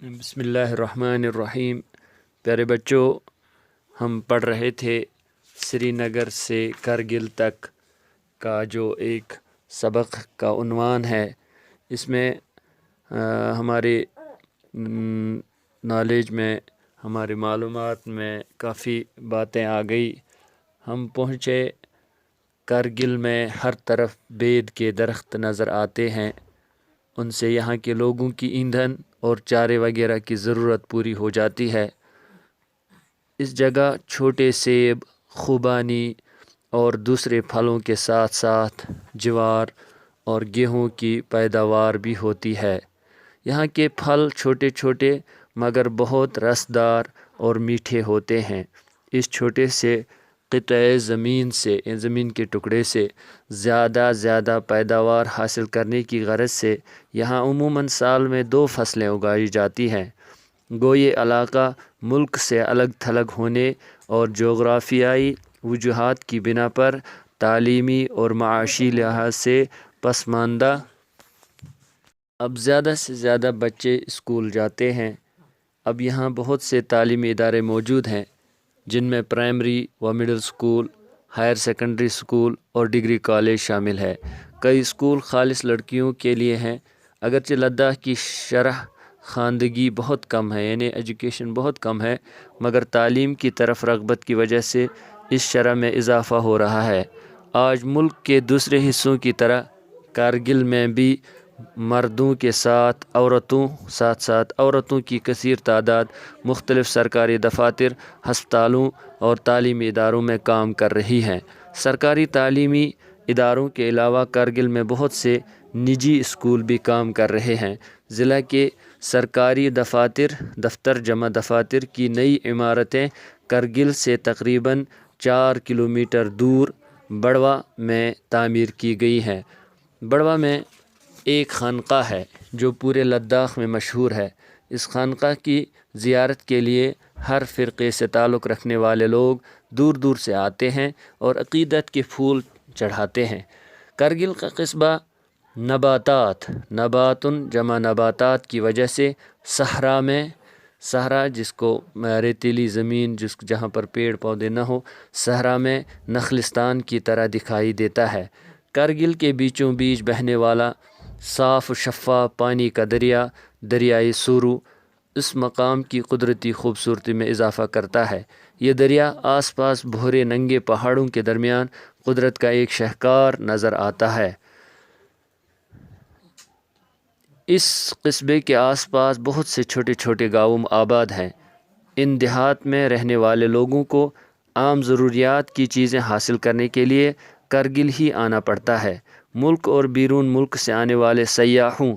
बिस्मिल्लाहिर्रहमानिर्रहीम। प्यारे बच्चों, हम पढ़ रहे थे श्री नगर से करगिल तक का जो एक सबक का उन्वान है। इसमें हमारे नॉलेज में, हमारे मालूमात में काफ़ी बातें आ गई। हम पहुँचे करगिल में हर तरफ बेद के दरख्त नज़र आते हैं। उनसे यहाँ के लोगों की ईंधन और चारे वगैरह की ज़रूरत पूरी हो जाती है। इस जगह छोटे सेब, खुबानी और दूसरे फलों के साथ साथ ज्वार और गेहूं की पैदावार भी होती है। यहाँ के फल छोटे छोटे मगर बहुत रसदार और मीठे होते हैं। इस छोटे से क़ित्ए ज़मीन के टुकड़े से ज़्यादा पैदावार हासिल करने की गरज से यहाँ उमूमन साल में 2 फसलें उगाई जाती हैं। गो ये इलाका मुल्क से अलग थलग होने और जोग्राफियाई वजूहात की बिना पर तालीमी और माशी लिहाज से पसमानदा। अब ज़्यादा से ज़्यादा बच्चे स्कूल जाते हैं। अब यहाँ बहुत से तालीमी इदारे मौजूद हैं, जिनमें प्राइमरी व middle school, higher secondary school और डिग्री कॉलेज शामिल है। कई स्कूल खालिस लड़कियों के लिए हैं। अगरचे लद्दाख की शरह ख़वानदगी बहुत कम है, यानी एजुकेशन बहुत कम है, मगर तालीम की तरफ रग़बत की वजह से इस शरह में इजाफ़ा हो रहा है। आज मुल्क के दूसरे हिस्सों की तरह कारगिल में भी मर्दों के साथ साथ औरतों की कसीर तादाद मुख्तलिफ़ सरकारी दफातर, हस्पतालों और तालीमी इदारों में काम कर रही हैं। सरकारी तालीमी इदारों के अलावा कारगिल में बहुत से निजी स्कूल भी काम कर रहे हैं। ज़िला के सरकारी दफ्तर जमा दफातर की नई इमारतें कारगिल से तकरीबन 4 किलोमीटर दूर बड़वा में तामीर की गई हैं। बड़वा में एक खानका है जो पूरे लद्दाख में मशहूर है। इस खानका की ज़ियारत के लिए हर फ़िरक़े से ताल्लुक़ रखने वाले लोग दूर दूर से आते हैं और अक़ीदत के फूल चढ़ाते हैं। कारगिल का कस्बा नबातुन जमा नबातात की वजह से सहरा जिसको रेतीली ज़मीन जहाँ पर पेड़ पौधे न हो, सहरा में नखलिस्तान की तरह दिखाई देता है। कारगिल के बीचों बीच बहने वाला साफ़ शफ़ाफ पानी का दरियाई सुरू इस मकाम की कुदरती खूबसूरती में इजाफ़ा करता है। ये दरिया आसपास भूरे नंगे पहाड़ों के दरमियान कुदरत का एक शाहकार नज़र आता है। इस कस्बे के आसपास बहुत से छोटे छोटे गाँव आबाद हैं। इन देहात में रहने वाले लोगों को आम ज़रूरियात की चीज़ें हासिल करने के लिए कारगिल ही आना पड़ता है। मुल्क और बैरून मुल्क से आने वाले सयाहों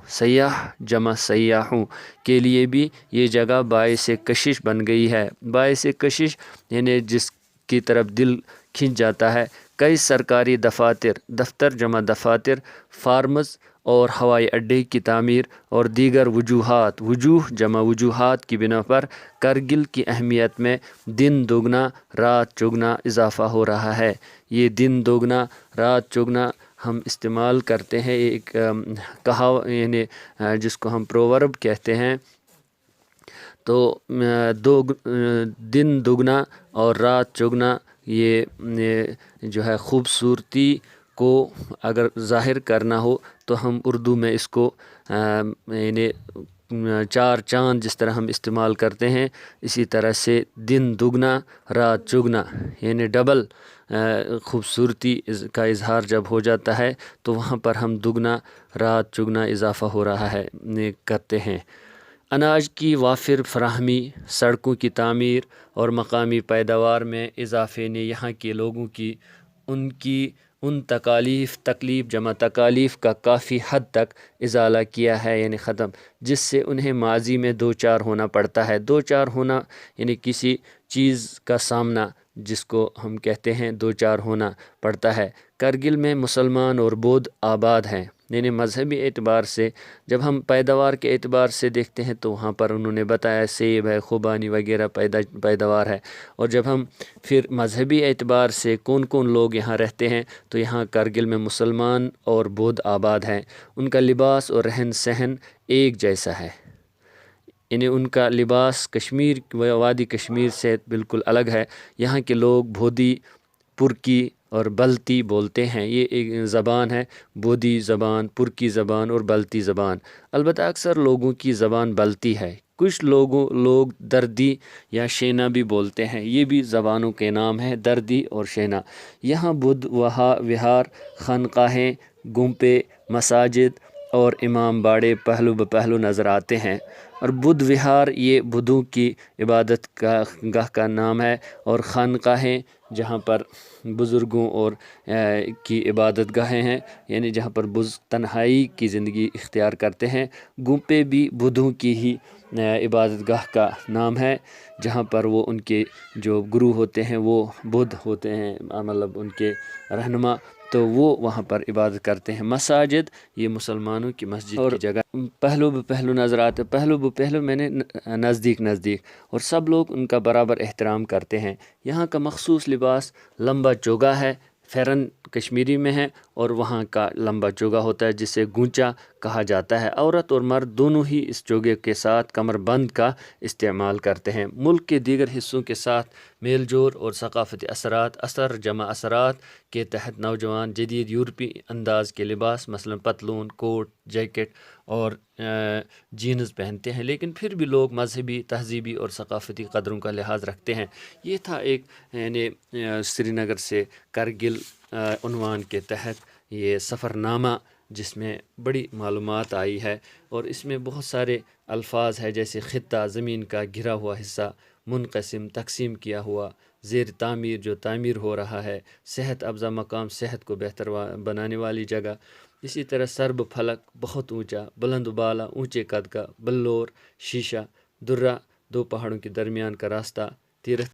के लिए भी ये जगह बाइसे कशिश बन गई है। बाइसे कशिश यानी जिसकी तरफ दिल खिंच जाता है। कई सरकारी दफ्तर जमा दफातर, फार्मस और हवाई अड्डे की तामीर और दीगर वजूहात की बिना पर कारगिल की अहमियत में दिन दोगुना रात चौगुना इजाफ़ा हो रहा है। ये दिन दोगुना रात चौगुना हम इस्तेमाल करते हैं एक यानी जिसको हम प्रोवर्ब कहते हैं। तो दिन दुगना और रात चौगुना ये जो है ख़ूबसूरती को अगर ज़ाहिर करना हो तो हम उर्दू में इसको यानी 4 चाँद जिस तरह हम इस्तेमाल करते हैं, इसी तरह से दिन दुगना रात चौगुना यानी डबल ख़ूबसूरती का इजहार जब हो जाता है तो वहाँ पर हम दुगना रात चौगुना इजाफ़ा हो रहा है करते हैं। अनाज की वाफिर फराहमी, सड़कों की तामीर और मकामी पैदावार में इजाफ़े ने यहाँ के लोगों की उन तकलीफ़ जमा तकालीफ़ का काफ़ी हद तक इजाला किया है, यानी ख़त्म, जिससे उन्हें माजी में दो चार होना पड़ता है। दो चार होना यानी किसी चीज़ का सामना जिसको हम कहते हैं दो चार होना पड़ता है। कारगिल में मुसलमान और बौद्ध आबाद हैं, यानी मजहबी एतबार से जब हम पैदावार के एतबार से देखते हैं तो वहाँ पर उन्होंने बताया सेब है, खुबानी वगैरह पैदावार है। और जब हम फिर मजहबी एतबार से कौन कौन लोग यहाँ रहते हैं तो यहाँ कारगिल में मुसलमान और बौद्ध आबाद हैं। उनका लिबास और रहन सहन एक जैसा है। یعنی ان کا لباس کشمیر وادی کشمیر سے بالکل الگ ہے۔ یہاں کے لوگ بودھی، پرکی اور بلتی بولتے ہیں۔ یہ ایک زبان ہے، بودھی زبان، پرکی زبان اور بلتی زبان۔ البتہ اکثر لوگوں کی زبان بلتی ہے۔ کچھ لوگ دردی یا شینا بھی بولتے ہیں۔ یہ بھی زبانوں کے نام ہیں، دردی اور شینا۔ یہاں بدھ وہار، خانقاہیں، گنپے، مساجد اور امام باڑے پہلو بپہلو نظر آتے ہیں۔ اور بدھ وہار یہ بدھوں کی عبادت گاہ کا نام ہے، اور خانقاہیں جہاں پر بزرگوں اور کی عبادت گاہیں ہیں، یعنی جہاں پر بزرگ تنہائی کی زندگی اختیار کرتے ہیں۔ گنپے بھی بدھوں کی ہی عبادت گاہ کا نام ہے، جہاں پر وہ ان کے جو گرو ہوتے ہیں وہ بدھ ہوتے ہیں، مطلب ان کے رہنما، تو وہ وہاں پر عبادت کرتے ہیں۔ مساجد یہ مسلمانوں کی مسجد کی جگہ پہلو بپہلو نظر آتے، پہلو بپہلو میں نے نزدیک اور سب لوگ ان کا برابر احترام کرتے ہیں۔ یہاں کا مخصوص لباس لمبا چوگا ہے، فیرن کشمیری میں ہے، اور وہاں کا لمبا چوگا ہوتا ہے جسے گونچا کہا جاتا ہے۔ عورت اور مرد دونوں ہی اس چوگے کے ساتھ کمر بند کا استعمال کرتے ہیں۔ ملک کے دیگر حصوں کے ساتھ میل جول اور ثقافتی اثر جمع اثرات کے تحت نوجوان جدید یورپی انداز کے لباس مثلا پتلون، کوٹ، جیکٹ اور جینز پہنتے ہیں، لیکن پھر بھی لوگ مذہبی، تہذیبی اور ثقافتی قدروں کا لحاظ رکھتے ہیں۔ یہ تھا ایک یعنی سری نگر سے کرگل عنوان کے تحت یہ سفر نامہ، جس میں بڑی معلومات آئی ہے، اور اس میں بہت سارے الفاظ ہیں جیسے خطہ، زمین کا گھرا ہوا حصہ، منقسم، تقسیم کیا ہوا، زیر تعمیر، جو تعمیر ہو رہا ہے، صحت افزا مقام، صحت کو بہتر بنانے والی جگہ، اسی طرح سرب پھلک، بہت اونچا، بلند بالا، اونچے قد کا، بلور، شیشہ، درہ، دو پہاڑوں کے درمیان کا راستہ، تیرتھ